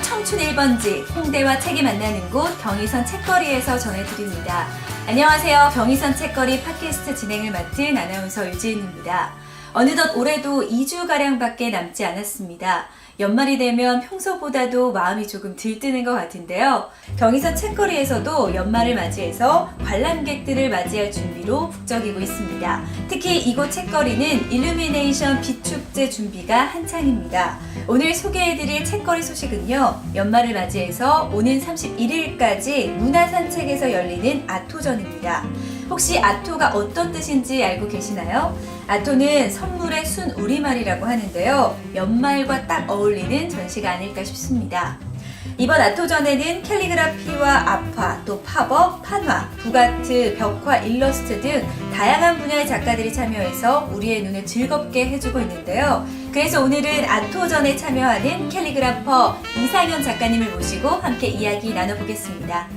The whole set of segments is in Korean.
청춘 1번지 홍대와 책이 만나는 곳 경의선 책거리에서 전해드립니다. 안녕하세요. 경의선 책거리 팟캐스트 진행을 맡은 아나운서 유지은입니다. 어느덧 올해도 2주가량밖에 남지 않았습니다. 연말이 되면 평소보다도 마음이 조금 들뜨는 것 같은데요. 경의선 책거리에서도 연말을 맞이해서 관람객들을 맞이할 준비로 북적이고 있습니다. 특히 이곳 책거리는 일루미네이션 빛축제 준비가 한창입니다. 오늘 소개해드릴 책거리 소식은요. 연말을 맞이해서 오는 31일까지 문화산책에서 열리는 아토전입니다. 혹시 아토가 어떤 뜻인지 알고 계시나요? 아토는 선물의 순 우리말이라고 하는데요. 연말과 딱 어울리는 전시가 아닐까 싶습니다. 이번 아토전에는 캘리그라피와 아파, 또 팝업, 판화, 북아트, 벽화, 일러스트 등 다양한 분야의 작가들이 참여해서 우리의 눈을 즐겁게 해주고 있는데요. 그래서 오늘은 아토전에 참여하는 캘리그라퍼 이상현 작가님을 모시고 함께 이야기 나눠보겠습니다.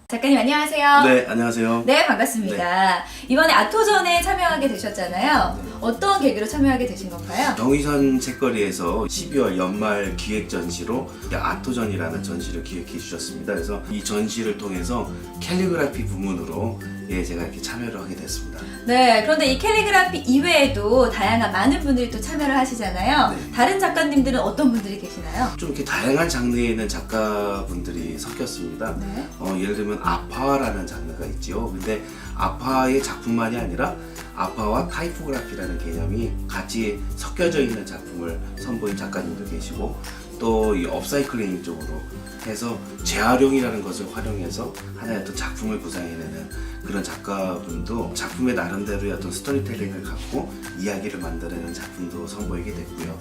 작가님 안녕하세요. 네, 안녕하세요. 네, 반갑습니다. 이번에 아토전에 참여하게 되셨잖아요. 어떤 계기로 참여하게 되신 건가요? 경의선 책거리에서 12월 연말 기획 전시로 아토전이라는 전시를 기획해 주셨습니다. 그래서 이 전시를 통해서 캘리그라피 부문으로 제가 이렇게 참여를 하게 됐습니다. 네, 그런데 이 캘리그라피 이외에도 다양한 많은 분들이 또 참여를 하시잖아요. 네. 다른 작가님들은 어떤 분들이 계시나요? 좀 이렇게 다양한 장르에 있는 작가분들이 섞였습니다. 네. 예를 들면 아파라는 장르가 있죠. 근데 아파의 작품만이 아니라 아파와 타이포그라피라는 개념이 같이 섞여져 있는 작품을 선보인 작가님도 계시고 또 이 업사이클링 쪽으로 해서 재활용이라는 것을 활용해서 하나의 어떤 작품을 구상해내는 그런 작가분도 작품의 나름대로의 어떤 스토리텔링을 갖고 이야기를 만들어내는 작품도 선보이게 됐고요.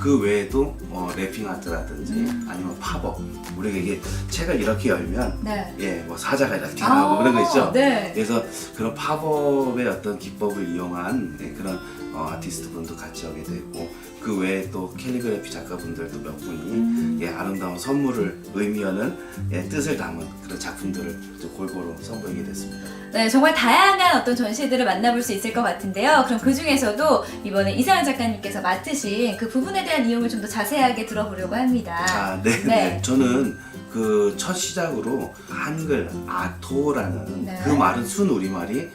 그 외에도 래핑 아트라든지 아니면 팝업, 우리가 이게 책을 이렇게 열면 네. 뭐 사자가 이렇게 튀어나오고 그런 거 있죠. 네. 그래서 그런 팝업의 어떤 기법을 이용한 그런 아티스트 분도 같이 하게 되고 그 외에 또 캘리그래피 작가분들도 몇 분이 아름다운 선물을 의미하는 뜻을 담은 그런 작품들을 좀 골고루 선보이게 됐습니다. 네, 정말 다양한 어떤 전시들을 만나볼 수 있을 것 같은데요. 그럼 그 중에서도 이번에 이상현 작가님께서 맡으신 그 부분에 대한 내용을 좀 더 자세하게 들어보려고 합니다. 네. 네. 저는 그 첫 시작으로 한글 아토라는 네. 그 말은 순 우리말이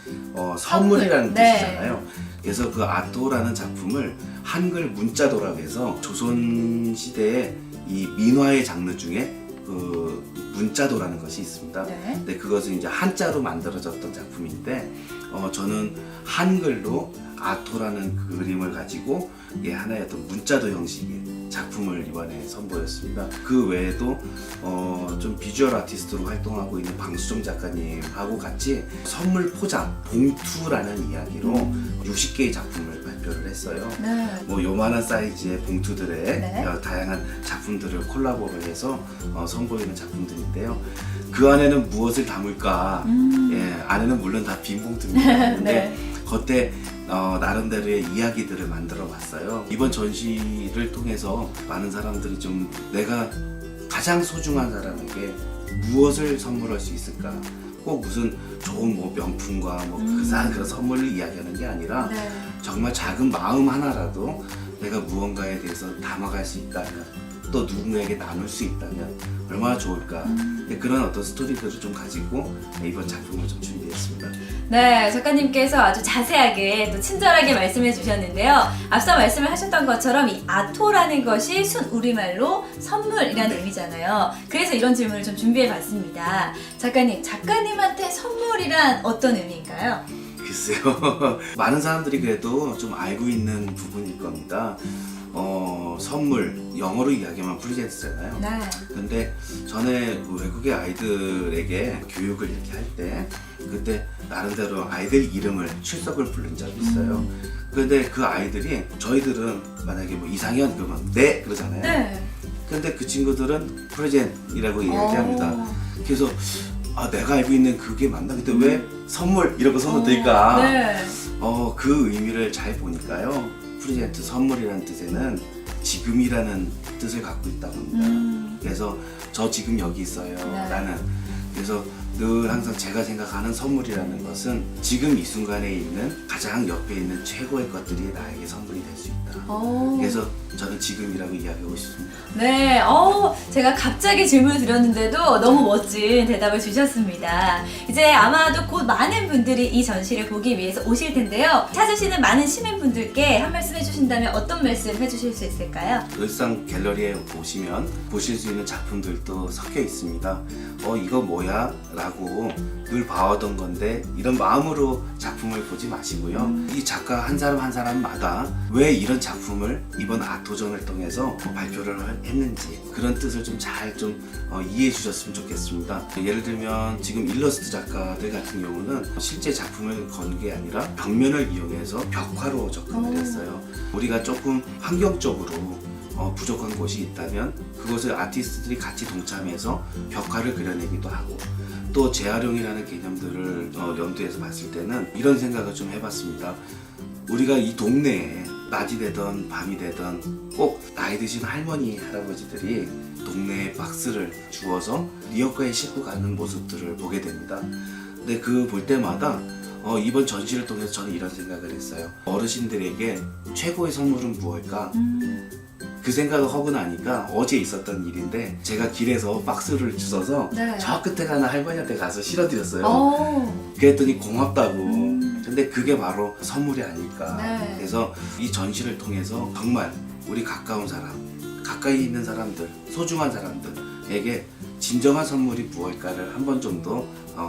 선물이라는 네. 뜻이잖아요. 그래서 그 아토라는 작품을 한글 문자도라고 해서 조선 시대의 이 민화의 장르 중에 그 문자도라는 것이 있습니다. 네. 근데 그것은 이제 한자로 만들어졌던 작품인데 저는 한글로 아토라는 그 그림을 가지고 하나의 어떤 문자도 형식의 작품을 이번에 선보였습니다. 그 외에도 좀 비주얼 아티스트로 활동하고 있는 방수정 작가님하고 같이 선물 포장, 봉투라는 이야기로 60개의 작품을 발표를 했어요. 네. 뭐 요만한 사이즈의 봉투들에 네. 다양한 작품들을 콜라보를 해서 선보이는 작품들인데요. 그 안에는 무엇을 담을까? 안에는 물론 다 빈 봉투입니다. 근데 네. 그때 나름대로의 이야기들을 만들어 봤어요. 이번 전시를 통해서 많은 사람들이 좀 내가 가장 소중한 사람에게 무엇을 선물할 수 있을까? 꼭 무슨 좋은 뭐 명품과 뭐 그사한 그런 선물을 이야기하는 게 아니라 네. 정말 작은 마음 하나라도 내가 무언가에 대해서 담아갈 수 있다면 또 누군가에게 나눌 수 있다면 얼마나 좋을까. 그런 어떤 스토리들을 좀 가지고 이번 작품을 좀 준비했습니다. 네, 작가님께서 아주 자세하게 또 친절하게 말씀해 주셨는데요. 앞서 말씀을 하셨던 것처럼 이 아토라는 것이 순 우리말로 선물이라는 의미잖아요. 그래서 이런 질문을 좀 준비해 봤습니다. 작가님한테 선물이란 어떤 의미인가요? 글쎄요. 많은 사람들이 그래도 좀 알고 있는 부분일 겁니다. 선물, 영어로 이야기하면 프레젠트잖아요. 네. 근데 전에 외국의 아이들에게 교육을 이렇게 할 때 그때 나름대로 아이들 이름을 출석을 부른 적이 있어요. 그런데 그 아이들이 저희들은 만약에 뭐 이상현 그러면 네 그러잖아요. 네. 근데 그 친구들은 프레젠이라고 이야기합니다. 그래서 내가 알고 있는 그게 맞나? 근데 왜 선물 이러고 손을 들까? 네. 그 의미를 잘 보니까요. 프레젠트 선물이라는 뜻에는 지금이라는 뜻을 갖고 있다고 합니다. 그래서 저 지금 여기 있어요. 네. 라는. 그래서 늘 항상 제가 생각하는 선물이라는 것은 지금 이 순간에 있는 가장 옆에 있는 최고의 것들이 나에게 선물이 될 수 있다. 그래서 저는 지금이라고 이야기하고 싶습니다. 네, 제가 갑자기 질문을 드렸는데도 너무 멋진 대답을 주셨습니다. 이제 아마도 곧 많은 분들이 이 전시를 보기 위해서 오실 텐데요. 찾으시는 많은 시민분들께 한 말씀 해주신다면 어떤 말씀 해주실 수 있을까요? 을상 갤러리에 오시면 보실 수 있는 작품들도 섞여 있습니다. 이거 뭐야? 라고 늘 봐오던 건데 이런 마음으로 작품을 보지 마시고요. 이 작가 한 사람 한 사람마다 왜 이런 작품을 이번 아토전을 통해서 발표를 했는지 그런 뜻을 좀 잘 이해해 주셨으면 좋겠습니다. 예를 들면 지금 일러스트 작가들 같은 경우는 실제 작품을 거는 게 아니라 벽면을 이용해서 벽화로 접근을 했어요. 우리가 조금 환경적으로 부족한 곳이 있다면 그것을 아티스트들이 같이 동참해서 벽화를 그려내기도 하고 또 재활용이라는 개념들을 염두에서 봤을 때는 이런 생각을 좀 해봤습니다. 우리가 이 동네에 낮이 되던 밤이 되던 꼭 나이 드신 할머니 할아버지들이 동네에 박스를 주워서 리어카에 싣고 가는 모습들을 보게 됩니다. 근데 그 볼 때마다 이번 전시를 통해서 저는 이런 생각을 했어요. 어르신들에게 최고의 선물은 무엇일까? 그 생각을 하고 나니까 어제 있었던 일인데 제가 길에서 박스를 주워서 네. 저 끝에 가는 할머니한테 가서 실어드렸어요. 그랬더니 고맙다고. 근데 그게 바로 선물이 아닐까. 네. 그래서 이 전시를 통해서 정말 우리 가까운 사람, 가까이 있는 사람들, 소중한 사람들에게 진정한 선물이 무엇일까를 한 번 정도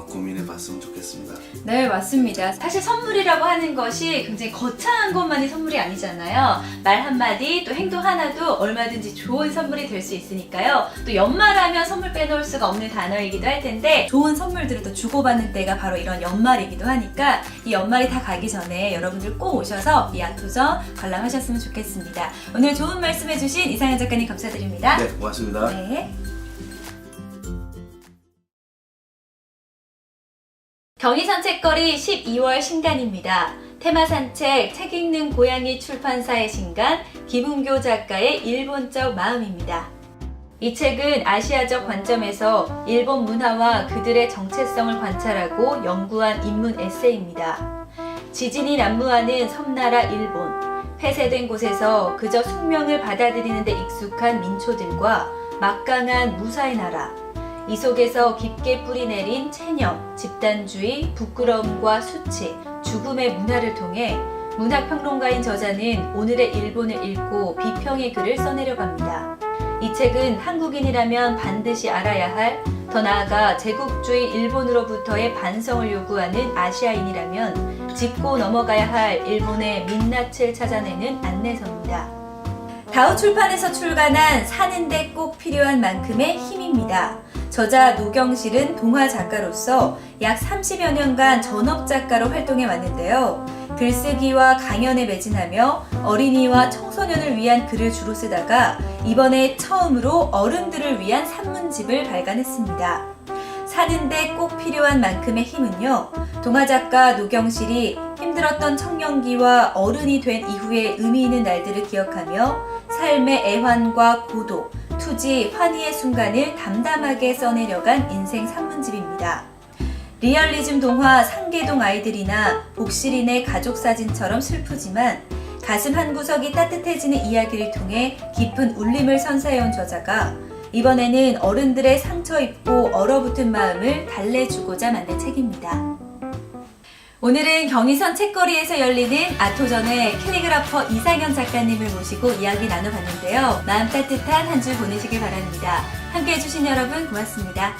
고민해 봤으면 좋겠습니다. 네, 맞습니다. 사실 선물이라고 하는 것이 굉장히 거창한 것만이 선물이 아니잖아요. 말 한마디, 또 행동 하나도 얼마든지 좋은 선물이 될 수 있으니까요. 또 연말하면 선물 빼놓을 수가 없는 단어이기도 할 텐데 좋은 선물들을 또 주고받는 때가 바로 이런 연말이기도 하니까 이 연말이 다 가기 전에 여러분들 꼭 오셔서 이 아토전 관람하셨으면 좋겠습니다. 오늘 좋은 말씀 해주신 이상현 작가님 감사드립니다. 네, 고맙습니다. 네. 경의산책거리 12월 신간입니다. 테마산책 책 읽는 고양이 출판사의 신간 김은교 작가의 일본적 마음입니다. 이 책은 아시아적 관점에서 일본 문화와 그들의 정체성을 관찰하고 연구한 인문 에세이입니다. 지진이 난무하는 섬나라 일본, 폐쇄된 곳에서 그저 숙명을 받아들이는 데 익숙한 민초들과 막강한 무사의 나라, 이 속에서 깊게 뿌리내린 체념, 집단주의, 부끄러움과 수치, 죽음의 문화를 통해 문학평론가인 저자는 오늘의 일본을 읽고 비평의 글을 써내려갑니다. 이 책은 한국인이라면 반드시 알아야 할, 더 나아가 제국주의 일본으로부터의 반성을 요구하는 아시아인이라면 짚고 넘어가야 할 일본의 민낯을 찾아내는 안내서입니다. 다우 출판에서 출간한 사는데 꼭 필요한 만큼의 힘입니다. 저자 노경실은 동화 작가로서 약 30여 년간 전업 작가로 활동해 왔는데요. 글쓰기와 강연에 매진하며 어린이와 청소년을 위한 글을 주로 쓰다가 이번에 처음으로 어른들을 위한 산문집을 발간했습니다. 사는데 꼭 필요한 만큼의 힘은요, 동화작가 노경실이 힘들었던 청년기와 어른이 된 이후의 의미 있는 날들을 기억하며 삶의 애환과 고독, 투지, 환희의 순간을 담담하게 써내려간 인생 산문집입니다. 리얼리즘 동화 상계동 아이들이나 복실인의 가족사진처럼 슬프지만 가슴 한구석이 따뜻해지는 이야기를 통해 깊은 울림을 선사해온 저자가 이번에는 어른들의 상처 입고 얼어붙은 마음을 달래주고자 만든 책입니다. 오늘은 경의선 책거리에서 열리는 아토전의 캘리그라퍼 이상현 작가님을 모시고 이야기 나눠봤는데요. 마음 따뜻한 한 주 보내시길 바랍니다. 함께해 주신 여러분 고맙습니다.